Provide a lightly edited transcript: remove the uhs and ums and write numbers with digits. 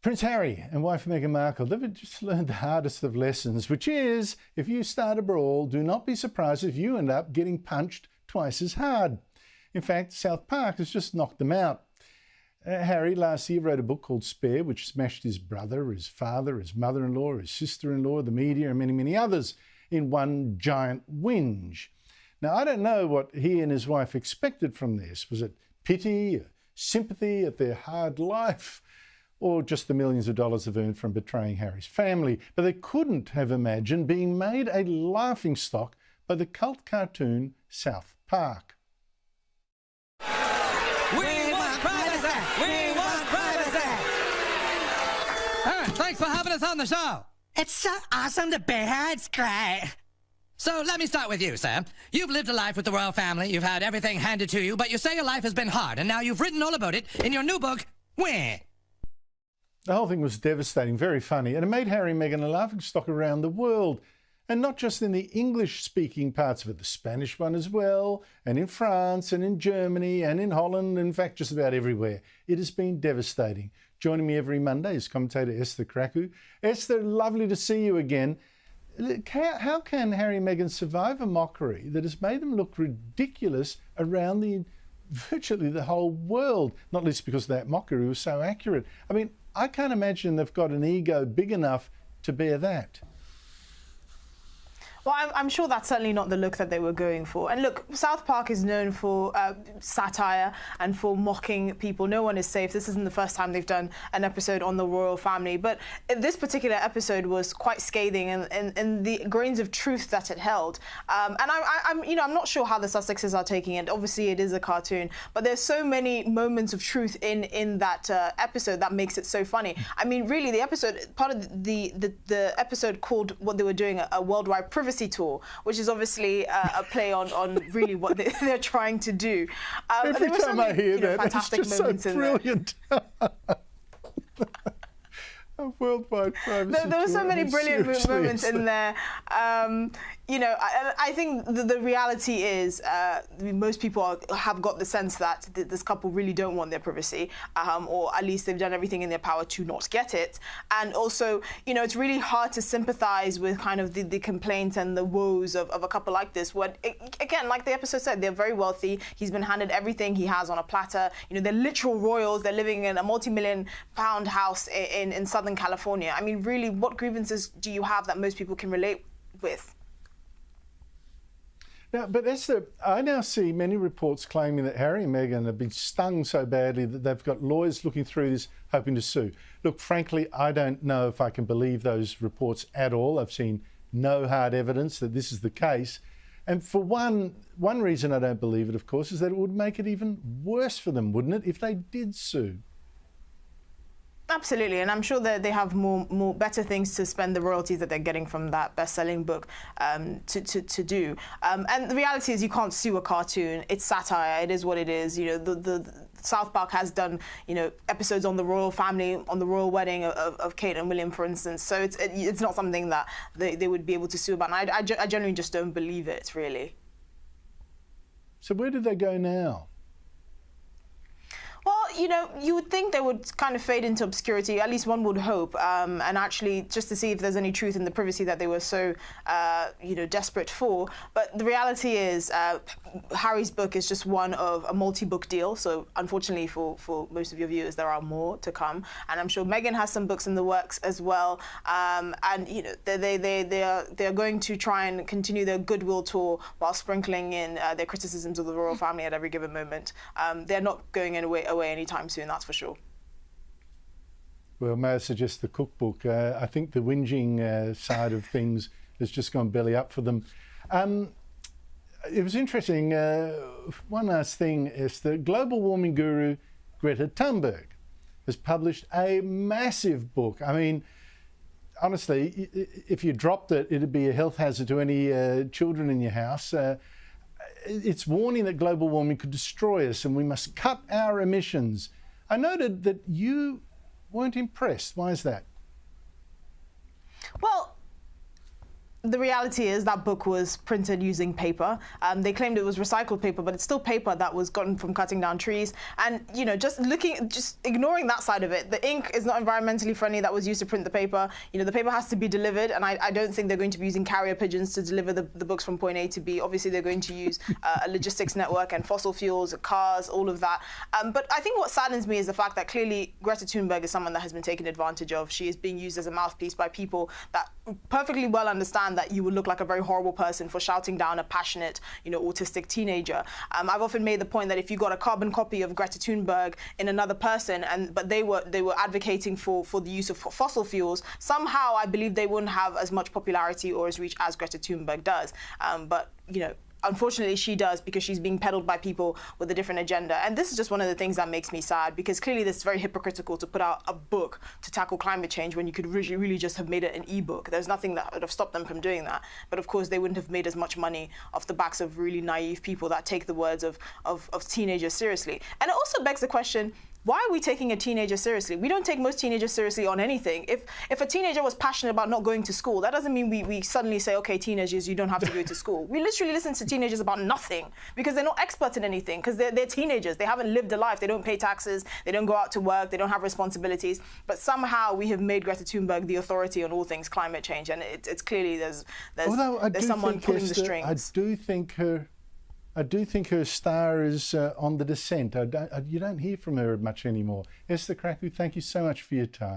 Prince Harry and wife Meghan Markle, they've just learned the hardest of lessons, which is, if you start a brawl, do not be surprised if you end up getting punched twice as hard. In fact, South Park has just knocked them out. Harry last year wrote a book called Spare, which smashed his brother, his father, his mother-in-law, his sister-in-law, the media and many, many others in one giant whinge. Now, I don't know what he and his wife expected from this. Was it pity, sympathy at their hard life, or just the millions of dollars they've earned from betraying Harry's family? But they couldn't have imagined being made a laughingstock by the cult cartoon South Park. We want privacy! We want privacy! Thanks for having us on the show. It's so awesome to be here. It's great. So let me start with you, Sam. You've lived a life with the royal family, you've had everything handed to you, but you say your life has been hard, and now you've written all about it in your new book, Where? The whole thing was devastating, very funny, and it made Harry and Meghan a laughingstock around the world. And not just in the English-speaking parts of it, the Spanish one as well, and in France, and in Germany, and in Holland, in fact, just about everywhere. It has been devastating. Joining me every Monday is commentator Esther Kraku. Esther, lovely to see you again. How can Harry and Meghan survive a mockery that has made them look ridiculous around virtually the whole world? Not least because that mockery was so accurate. I mean, I can't imagine they've got an ego big enough to bear that. Well, I'm sure that's certainly not the look that they were going for. And look, South Park is known for satire and for mocking people. No one is safe. This isn't the first time they've done an episode on the royal family. But this particular episode was quite scathing in the grains of truth that it held. And I'm not sure how the Sussexes are taking it. Obviously, it is a cartoon, but there's so many moments of truth in that episode that makes it so funny. I mean, really, the episode, part of the episode called what they were doing a worldwide privacy tour, which is obviously a play on really what they're trying to do. Every time I hear that, it's just so brilliant. A worldwide privacy there were so tour. many brilliant moments in there. I think the reality is most people have got the sense that this couple really don't want their privacy, or at least they've done everything in their power to not get it. And also, it's really hard to sympathize with kind of the complaints and the woes of a couple like this. Again, like the episode said, they're very wealthy. He's been handed everything he has on a platter. They're literal royals. They're living in a multi-million-pound house in Southern California. I mean, really, what grievances do you have that most people can relate with? Now, but Esther, I now see many reports claiming that Harry and Meghan have been stung so badly that they've got lawyers looking through this, hoping to sue. Look, frankly, I don't know if I can believe those reports at all. I've seen no hard evidence that this is the case. And for one reason I don't believe it, of course, is that it would make it even worse for them, wouldn't it, if they did sue? Absolutely, and I'm sure that they have more better things to spend the royalties that they're getting from that best-selling book to do. And the reality is, you can't sue a cartoon. It's satire. It is what it is. The South Park has done episodes on the royal family, on the royal wedding of Kate and William, for instance. So it's not something that they would be able to sue about. And I generally just don't believe it, really. So where do they go now? Well, you would think they would kind of fade into obscurity, at least one would hope, and actually just to see if there's any truth in the privacy that they were so, desperate for. But the reality is, Harry's book is just one of a multi-book deal. So unfortunately for most of your viewers, there are more to come. And I'm sure Meghan has some books in the works as well. And they're going to try and continue their goodwill tour while sprinkling in their criticisms of the royal family at every given moment. They're not going away anytime soon, that's for sure. Well, may I suggest the cookbook? I think the whinging side of things has just gone belly up for them. It was interesting. One last thing is the global warming guru Greta Thunberg has published a massive book. I mean, honestly, if you dropped it, it'd be a health hazard to any children in your house. It's warning that global warming could destroy us and we must cut our emissions. I noted that you weren't impressed. Why is that? Well, The reality is that book was printed using paper. They claimed it was recycled paper, but it's still paper that was gotten from cutting down trees. And, you know, just ignoring that side of it, the ink is not environmentally friendly that was used to print the paper. You know, the paper has to be delivered, and I don't think they're going to be using carrier pigeons to deliver the books from point A to B. Obviously, they're going to use a logistics network and fossil fuels, cars, all of that. But I think what saddens me is the fact that clearly Greta Thunberg is someone that has been taken advantage of. She is being used as a mouthpiece by people that perfectly well understand that you would look like a very horrible person for shouting down a passionate, you know, autistic teenager. I've often made the point that if you got a carbon copy of Greta Thunberg in another person, but they were advocating for the use of fossil fuels, somehow I believe they wouldn't have as much popularity or as reach as Greta Thunberg does. But you know, unfortunately, she does, because she's being peddled by people with a different agenda. And this is just one of the things that makes me sad, because clearly this is very hypocritical to put out a book to tackle climate change when you could really just have made it an e-book. There's nothing that would have stopped them from doing that. But of course, they wouldn't have made as much money off the backs of really naive people that take the words of teenagers seriously. And it also begs the question, why are we taking a teenager seriously? We don't take most teenagers seriously on anything. If a teenager was passionate about not going to school, that doesn't mean we suddenly say, okay, teenagers, you don't have to go to school. We literally listen to teenagers about nothing, because they're not experts in anything, because they're teenagers. They haven't lived a life. They don't pay taxes. They don't go out to work. They don't have responsibilities. But somehow we have made Greta Thunberg the authority on all things climate change. And it's clearly there's someone pulling the strings. I do think her star is on the descent. You don't hear from her much anymore. Esther Kraku, thank you so much for your time.